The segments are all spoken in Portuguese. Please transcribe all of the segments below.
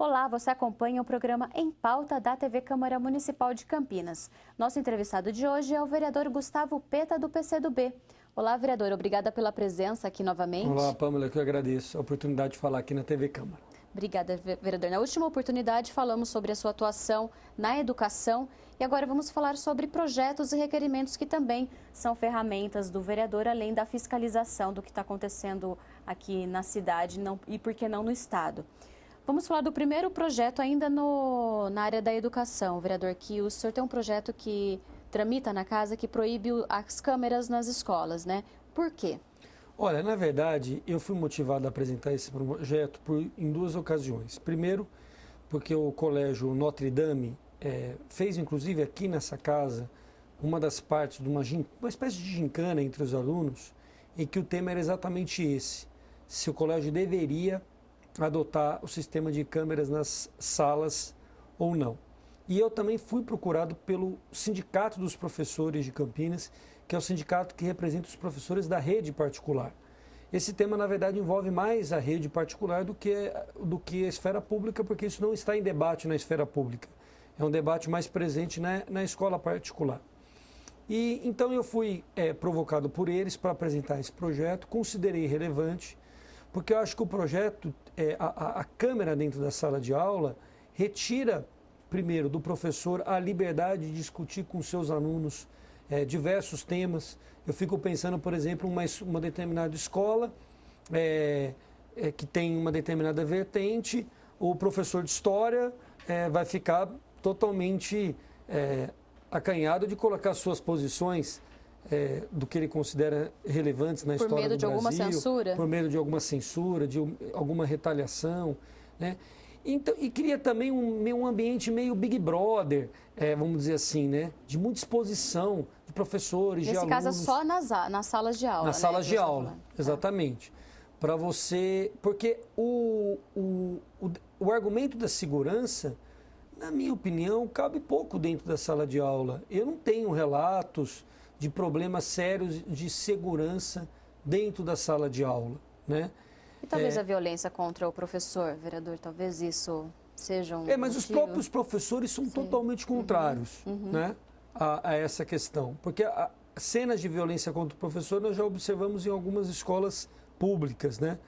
Olá, você acompanha o programa Em Pauta da TV Câmara Municipal de Campinas. Nosso entrevistado de hoje é o vereador Gustavo Peta, do PCdoB. Olá, vereador, obrigada pela presença aqui novamente. Olá, Pâmela, que eu agradeço a oportunidade de falar aqui na TV Câmara. Obrigada, vereador. Na última oportunidade falamos sobre a sua atuação na educação e agora vamos falar sobre projetos e requerimentos que também são ferramentas do vereador, além da fiscalização do que está acontecendo aqui na cidade e, por que não, no estado. Vamos falar do primeiro projeto ainda na área da educação, vereador, que o senhor tem um projeto que tramita na casa que proíbe as câmeras nas escolas, né? Por quê? Olha, na verdade, eu fui motivado a apresentar esse projeto em duas ocasiões. Primeiro, porque o colégio Notre Dame fez, inclusive aqui nessa casa, uma das partes de uma espécie de gincana entre os alunos, em que o tema era exatamente esse: se o colégio deveria adotar o sistema de câmeras nas salas ou não. E eu também fui procurado pelo Sindicato dos Professores de Campinas, que é o sindicato que representa os professores da rede particular. Esse tema, na verdade, envolve mais a rede particular do que a esfera pública, porque isso não está em debate na esfera pública. É um debate mais presente na escola particular. E então eu fui provocado por eles para apresentar esse projeto, considerei relevante, porque eu acho que o projeto, a câmera dentro da sala de aula, retira, primeiro, do professor a liberdade de discutir com seus alunos diversos temas. Eu fico pensando, por exemplo, uma determinada escola que tem uma determinada vertente, o professor de história vai ficar totalmente acanhado de colocar suas posições do que ele considera relevantes na história do Brasil. Por medo de alguma censura? Por medo de alguma censura, de alguma retaliação, né? Então, e cria também um ambiente meio Big Brother, vamos dizer assim, né? De muita exposição de professores, de alunos. Nesse caso, só nas salas de aula. Nas salas de aula, exatamente. Para você... Porque o argumento da segurança, na minha opinião, cabe pouco dentro da sala de aula. Eu não tenho relatos de problemas sérios de segurança dentro da sala de aula, né? E talvez a violência contra o professor, vereador, talvez isso seja um mas os próprios professores são totalmente contrários, né, a essa questão. Porque cenas de violência contra o professor nós já observamos em algumas escolas públicas, né?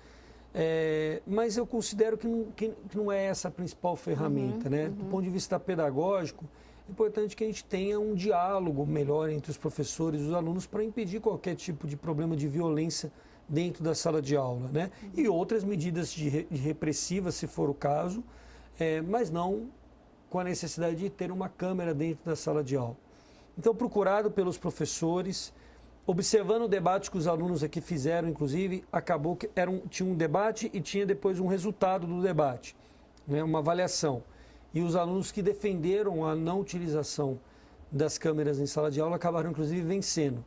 Mas eu considero que não é essa a principal ferramenta, né? Do ponto de vista pedagógico, é importante que a gente tenha um diálogo melhor entre os professores e os alunos para impedir qualquer tipo de problema de violência dentro da sala de aula, né? E outras medidas de repressivas, se for o caso, mas não com a necessidade de ter uma câmera dentro da sala de aula. Então, procurado pelos professores, observando o debate que os alunos aqui fizeram, inclusive, acabou que tinha um debate e tinha depois um resultado do debate, né? Uma avaliação. E os alunos que defenderam a não utilização das câmeras em sala de aula acabaram, inclusive, vencendo.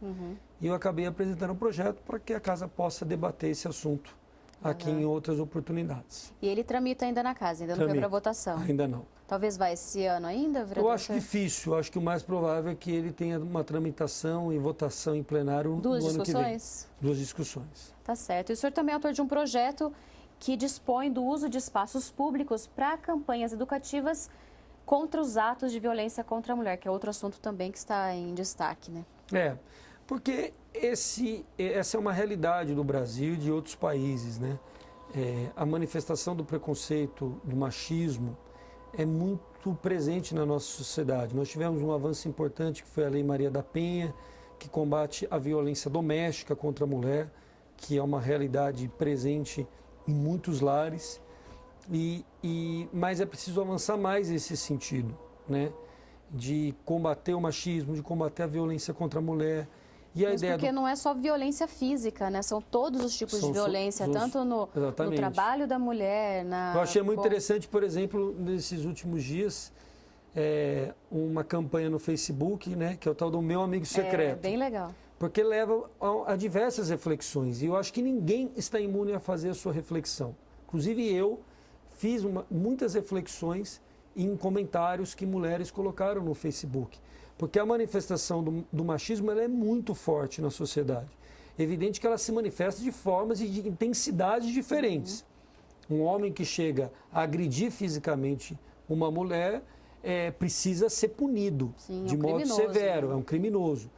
E eu acabei apresentando um projeto para que a casa possa debater esse assunto aqui em outras oportunidades. E ele tramita ainda na casa, ainda não foi para votação? Ainda não. Talvez vá esse ano ainda, vereador? Eu acho difícil, eu acho que o mais provável é que ele tenha uma tramitação e votação em plenário no ano que vem. Duas discussões. Tá certo. E o senhor também é autor de um projeto que dispõe do uso de espaços públicos para campanhas educativas contra os atos de violência contra a mulher, que é outro assunto também que está em destaque, né? Porque essa é uma realidade do Brasil e de outros países, né? A manifestação do preconceito, do machismo, é muito presente na nossa sociedade. Nós tivemos um avanço importante, que foi a Lei Maria da Penha, que combate a violência doméstica contra a mulher, que é uma realidade presente em muitos lares, mas é preciso avançar mais nesse sentido, né? De combater o machismo, de combater a violência contra a mulher. Mas porque não é só violência física, né? São todos os tipos de violência, tanto no trabalho da mulher, Eu achei muito interessante, por exemplo, nesses últimos dias, uma campanha no Facebook, né? Que é o tal do Meu Amigo Secreto. Bem legal. Porque leva a diversas reflexões. E eu acho que ninguém está imune a fazer a sua reflexão. Inclusive eu fiz muitas reflexões em comentários que mulheres colocaram no Facebook. Porque a manifestação do machismo ela é muito forte na sociedade. É evidente que ela se manifesta de formas e de intensidades diferentes. Um homem que chega a agredir fisicamente uma mulher precisa ser punido de modo severo, né? é um criminoso.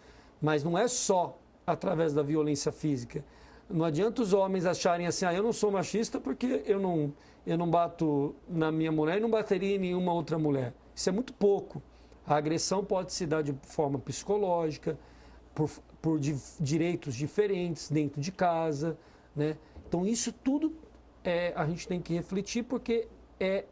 Mas não é só através da violência física. Não adianta os homens acharem assim, eu não sou machista porque eu não bato na minha mulher e não bateria em nenhuma outra mulher. Isso é muito pouco. A agressão pode se dar de forma psicológica, por direitos diferentes dentro de casa, né? Então isso tudo a gente tem que refletir porque é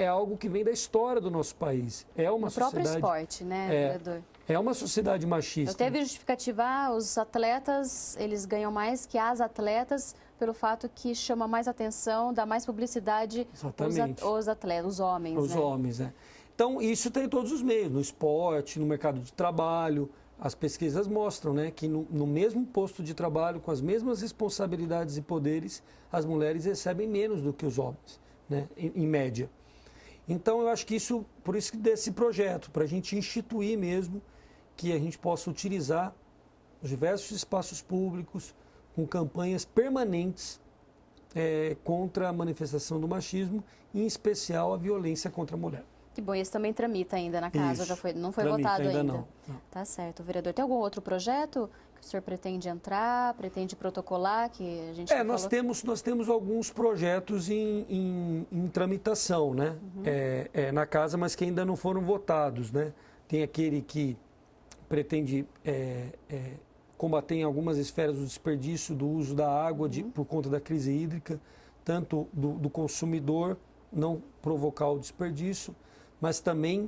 algo que vem da história do nosso país. É uma sociedade... O próprio esporte, né, vereador? É uma sociedade machista. Teve justificativa, os atletas, eles ganham mais que as atletas pelo fato que chama mais atenção, dá mais publicidade os atletas, os homens. Os homens, né? Então, isso tem em todos os meios, no esporte, no mercado de trabalho. As pesquisas mostram, né, que no mesmo posto de trabalho, com as mesmas responsabilidades e poderes, as mulheres recebem menos do que os homens, né, em média. Então, eu acho que por isso desse projeto, para a gente instituir mesmo, que a gente possa utilizar os diversos espaços públicos com campanhas permanentes contra a manifestação do machismo, em especial a violência contra a mulher. Que bom, esse também tramita ainda na casa, não foi votado ainda. Não. Tá certo, vereador. Tem algum outro projeto que o senhor pretende entrar, pretende protocolar, que a gente nós temos alguns projetos em tramitação, né? Uhum. Na casa, mas que ainda não foram votados, né? Tem aquele que pretende combater em algumas esferas o desperdício do uso da água por conta da crise hídrica, tanto do consumidor não provocar o desperdício, mas também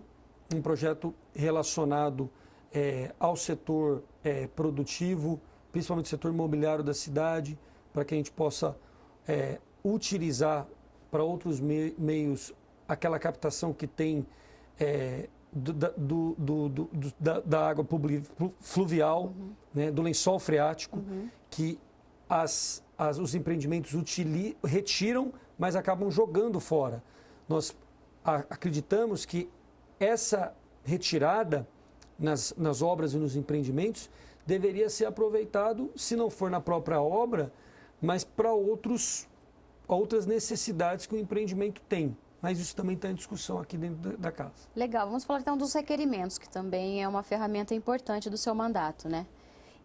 um projeto relacionado ao setor produtivo, principalmente o setor imobiliário da cidade, para que a gente possa utilizar para outros meios aquela captação que tem da água fluvial, né, do lençol freático, que os empreendimentos retiram, mas acabam jogando fora. Nós acreditamos que essa retirada nas obras e nos empreendimentos deveria ser aproveitado, se não for na própria obra, mas para outras necessidades que o empreendimento tem. Mas isso também está em discussão aqui dentro da casa. Legal, vamos falar então dos requerimentos, que também é uma ferramenta importante do seu mandato, né?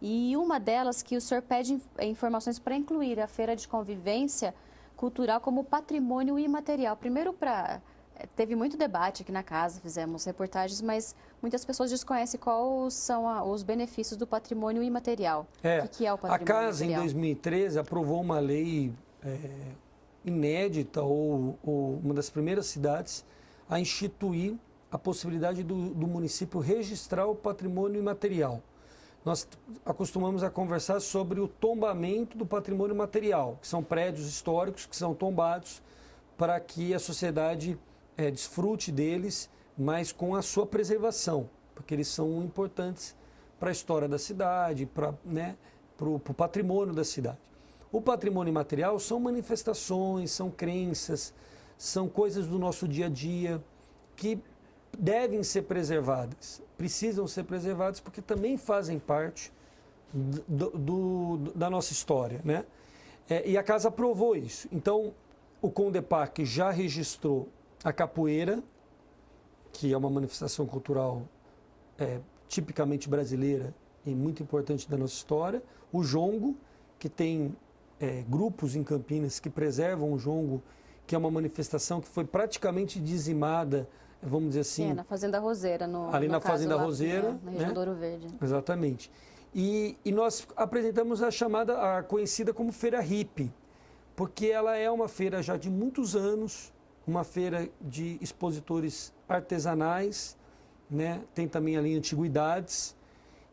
E uma delas que o senhor pede informações para incluir a Feira de Convivência Cultural como patrimônio imaterial. Primeiro, teve muito debate aqui na casa, fizemos reportagens, mas muitas pessoas desconhecem quais são os benefícios do patrimônio imaterial. O que é o patrimônio imaterial? A casa, em 2013, aprovou uma lei inédita, ou uma das primeiras cidades a instituir a possibilidade do município registrar o patrimônio imaterial. Nós acostumamos a conversar sobre o tombamento do patrimônio material, que são prédios históricos que são tombados para que a sociedade desfrute deles, mas com a sua preservação, porque eles são importantes para a história da cidade, para o patrimônio da cidade. O patrimônio imaterial são manifestações, são crenças, são coisas do nosso dia a dia que devem ser preservadas, precisam ser preservadas porque também fazem parte da nossa história, né? E a casa aprovou isso. Então, o Condepac já registrou a capoeira, que é uma manifestação cultural tipicamente brasileira e muito importante da nossa história, o jongo, que tem grupos em Campinas que preservam o jongo, que é uma manifestação que foi praticamente dizimada, vamos dizer assim... na Fazenda Roseira. Ali na Fazenda Roseira. Na região do Ouro Verde. Exatamente. E nós apresentamos a conhecida como Feira Hippie, porque ela é uma feira já de muitos anos, uma feira de expositores artesanais, né? Tem também ali antiguidades,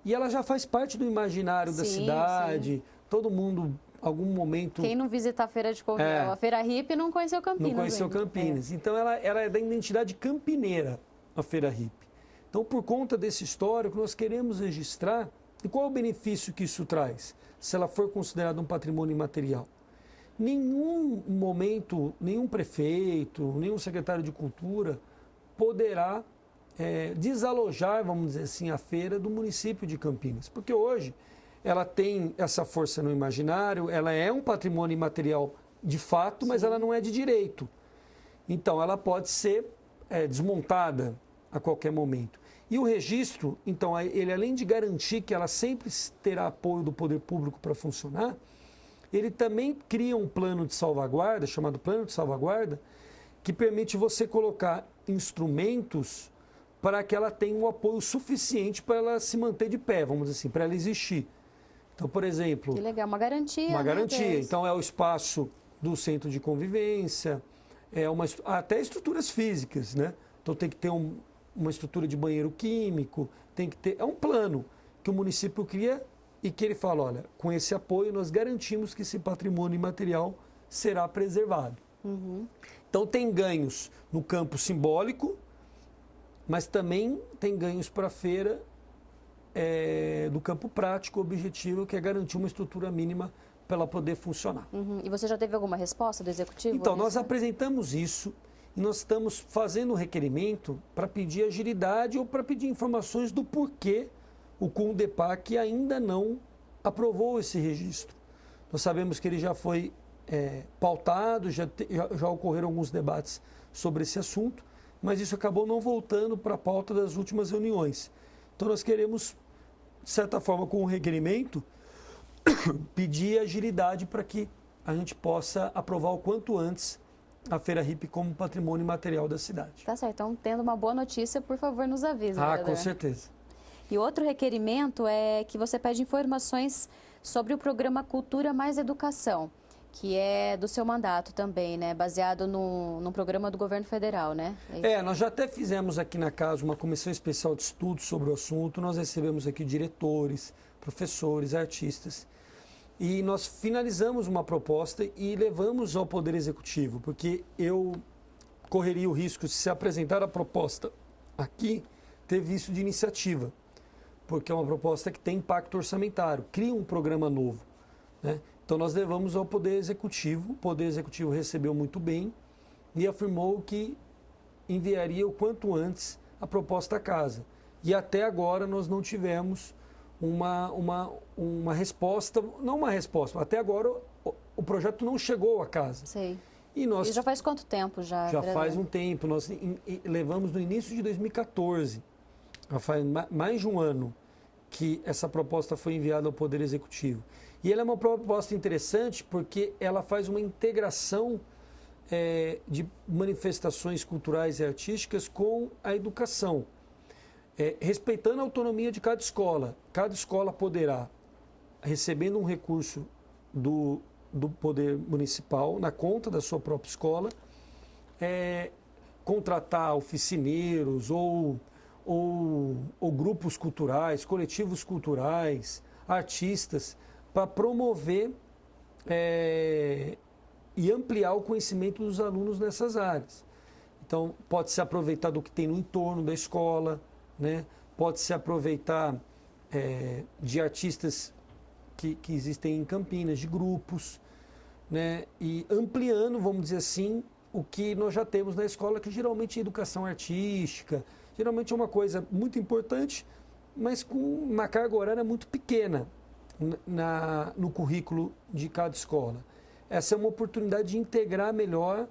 e ela já faz parte do imaginário da cidade. Sim. Todo mundo, algum momento... Quem não visitar a Feira de Convivência, a Feira Hippie, não conheceu Campinas. Não conheceu Campinas. Então, ela é da identidade campineira, a Feira Hippie. Então, por conta desse histórico, nós queremos registrar. E qual é o benefício que isso traz, se ela for considerada um patrimônio imaterial? Nenhum momento, nenhum prefeito, nenhum secretário de cultura poderá desalojar, vamos dizer assim, a feira do município de Campinas. Porque hoje ela tem essa força no imaginário, ela é um patrimônio imaterial de fato, mas ela não é de direito. Então, ela pode ser desmontada a qualquer momento. E o registro, então, ele além de garantir que ela sempre terá apoio do poder público para funcionar, ele também cria um plano de salvaguarda, chamado plano de salvaguarda, que permite você colocar instrumentos para que ela tenha um apoio suficiente para ela se manter de pé, vamos dizer assim, para ela existir. Então, por exemplo... Que legal, uma garantia. Uma garantia. Né, então, é o espaço do centro de convivência, até estruturas físicas, né? Então, tem que ter uma estrutura de banheiro químico, tem que ter... É um plano que o município cria e que ele fala, olha, com esse apoio nós garantimos que esse patrimônio imaterial será preservado. Uhum. Então, tem ganhos no campo simbólico, mas também tem ganhos para a feira do campo prático, objetivo, que é garantir uma estrutura mínima para ela poder funcionar. Uhum. E você já teve alguma resposta do executivo? Então, nós apresentamos isso e nós estamos fazendo um requerimento para pedir agilidade ou para pedir informações do porquê o CUNDEPAC ainda não aprovou esse registro. Nós sabemos que ele já foi pautado, já ocorreram alguns debates sobre esse assunto, mas isso acabou não voltando para a pauta das últimas reuniões. Então, nós queremos, de certa forma, com o requerimento, pedir agilidade para que a gente possa aprovar o quanto antes a Feira Hippie como patrimônio imaterial da cidade. Tá certo. Então, tendo uma boa notícia, por favor, nos avise. Ah, com certeza. E outro requerimento é que você pede informações sobre o programa Cultura Mais Educação, que é do seu mandato também, né? Baseado num programa do governo federal, né? Nós já até fizemos aqui na casa uma comissão especial de estudos sobre o assunto. Nós recebemos aqui diretores, professores, artistas. E nós finalizamos uma proposta e levamos ao Poder Executivo, porque eu correria o risco de se apresentar a proposta aqui, ter visto de iniciativa, porque é uma proposta que tem impacto orçamentário, cria um programa novo, né? Então, nós levamos ao Poder Executivo, o Poder Executivo recebeu muito bem e afirmou que enviaria o quanto antes a proposta à casa. E até agora nós não tivemos uma resposta, não uma resposta, até agora o projeto não chegou à casa. Sei. E já faz quanto tempo já? Já faz um tempo, nós levamos no início de 2014, já faz mais de um ano que essa proposta foi enviada ao Poder Executivo. E ela é uma proposta interessante porque ela faz uma integração de manifestações culturais e artísticas com a educação, respeitando a autonomia de cada escola. Cada escola poderá, recebendo um recurso do Poder Municipal, na conta da sua própria escola, contratar oficineiros ou grupos culturais, coletivos culturais, artistas, para promover e ampliar o conhecimento dos alunos nessas áreas. Então, pode se aproveitar do que tem no entorno da escola, né? Pode se aproveitar de artistas que existem em Campinas, de grupos, né? E ampliando, vamos dizer assim, o que nós já temos na escola, que geralmente é educação artística, geralmente é uma coisa muito importante, mas com uma carga horária muito pequena no currículo de cada escola. Essa é uma oportunidade de integrar melhor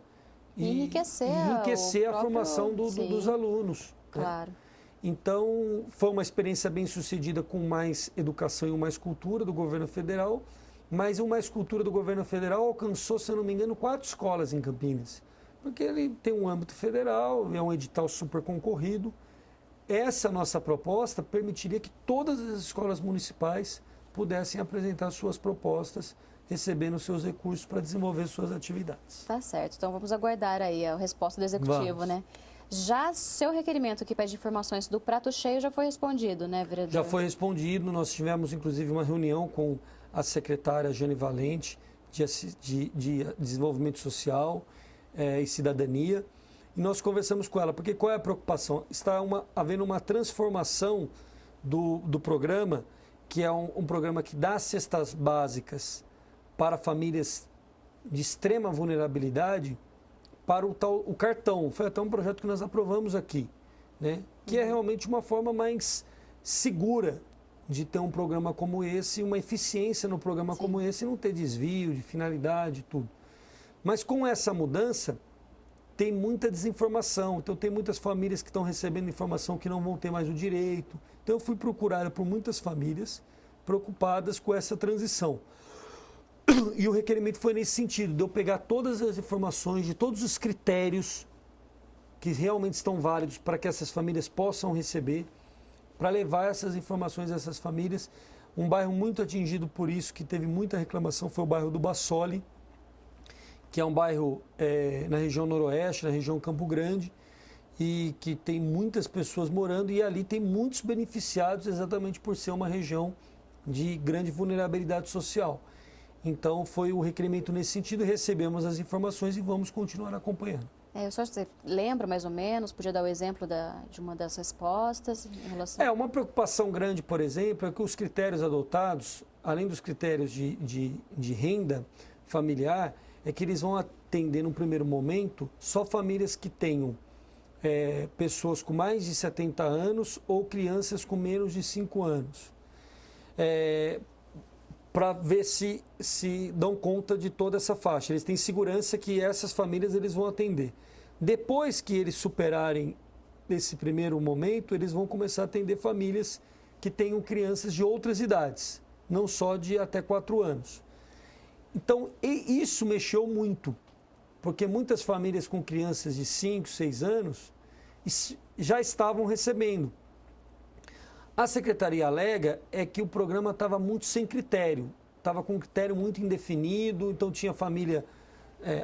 e enriquecer a formação dos alunos. Claro. Né? Então, foi uma experiência bem sucedida com mais educação e o Mais Cultura do governo federal, mas o Mais Cultura do governo federal alcançou, se eu não me engano, 4 escolas em Campinas, porque ele tem um âmbito federal, é um edital super concorrido. Essa nossa proposta permitiria que todas as escolas municipais pudessem apresentar suas propostas, recebendo seus recursos para desenvolver suas atividades. Tá certo. Então, vamos aguardar aí a resposta do Executivo, né? Já seu requerimento que pede informações do prato cheio já foi respondido, né, vereador? Já foi respondido. Nós tivemos, inclusive, uma reunião com a secretária Jane Valente de Desenvolvimento Social e Cidadania. E nós conversamos com ela, porque qual é a preocupação? Está havendo uma transformação do programa, que é um programa que dá cestas básicas para famílias de extrema vulnerabilidade, para o cartão. Foi até um projeto que nós aprovamos aqui, né? Que é realmente uma forma mais segura de ter um programa como esse, uma eficiência no programa como esse, e não ter desvio de finalidade e tudo. Mas com essa mudança, tem muita desinformação. Então, tem muitas famílias que estão recebendo informação que não vão ter mais o direito. Então, eu fui procurado por muitas famílias preocupadas com essa transição. E o requerimento foi nesse sentido, de eu pegar todas as informações, de todos os critérios que realmente estão válidos para que essas famílias possam receber, para levar essas informações a essas famílias. Um bairro muito atingido por isso, que teve muita reclamação, foi o bairro do Bassoli, que é um bairro na região noroeste, na região Campo Grande, e que tem muitas pessoas morando, e ali tem muitos beneficiados exatamente por ser uma região de grande vulnerabilidade social. Então, foi o requerimento nesse sentido, recebemos as informações e vamos continuar acompanhando. Você lembra mais ou menos, podia dar o exemplo de uma das respostas em relação... Uma preocupação grande, por exemplo, é que os critérios adotados, além dos critérios de renda familiar, é que eles vão atender, num primeiro momento, só famílias que tenham pessoas com mais de 70 anos ou crianças com menos de 5 anos. Para ver se dão conta de toda essa faixa. Eles têm segurança que essas famílias eles vão atender. Depois que eles superarem esse primeiro momento, eles vão começar a atender famílias que tenham crianças de outras idades, não só de até 4 anos. Então, isso mexeu muito, porque muitas famílias com crianças de 5, 6 anos já estavam recebendo. A secretaria alega que o programa estava muito sem critério, estava com um critério muito indefinido, então tinha família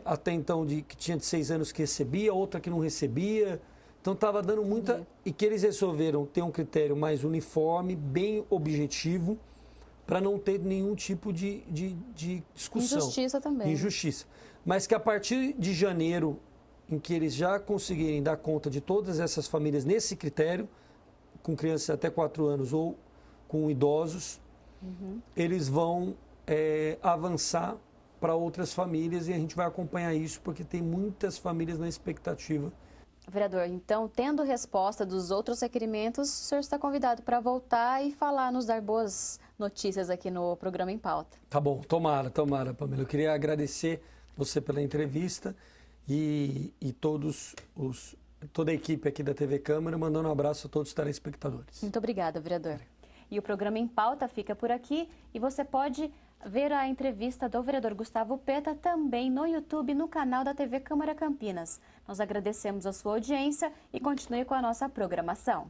até então que tinha de 6 anos que recebia, outra que não recebia, então estava dando muita... E que eles resolveram ter um critério mais uniforme, bem objetivo, para não ter nenhum tipo de discussão. Injustiça também. Injustiça. Mas que a partir de janeiro, em que eles já conseguirem dar conta de todas essas famílias nesse critério, com crianças até 4 anos ou com idosos, eles vão avançar para outras famílias e a gente vai acompanhar isso porque tem muitas famílias na expectativa. Vereador, então, tendo resposta dos outros requerimentos, o senhor está convidado para voltar e falar, nos dar boas notícias aqui no programa Em Pauta. Tá bom, tomara, Pamela. Eu queria agradecer você pela entrevista e toda a equipe aqui da TV Câmara, mandando um abraço a todos os telespectadores. Muito obrigada, vereador. E o programa Em Pauta fica por aqui e você pode ver a entrevista do vereador Gustavo Peta também no YouTube, no canal da TV Câmara Campinas. Nós agradecemos a sua audiência e continue com a nossa programação.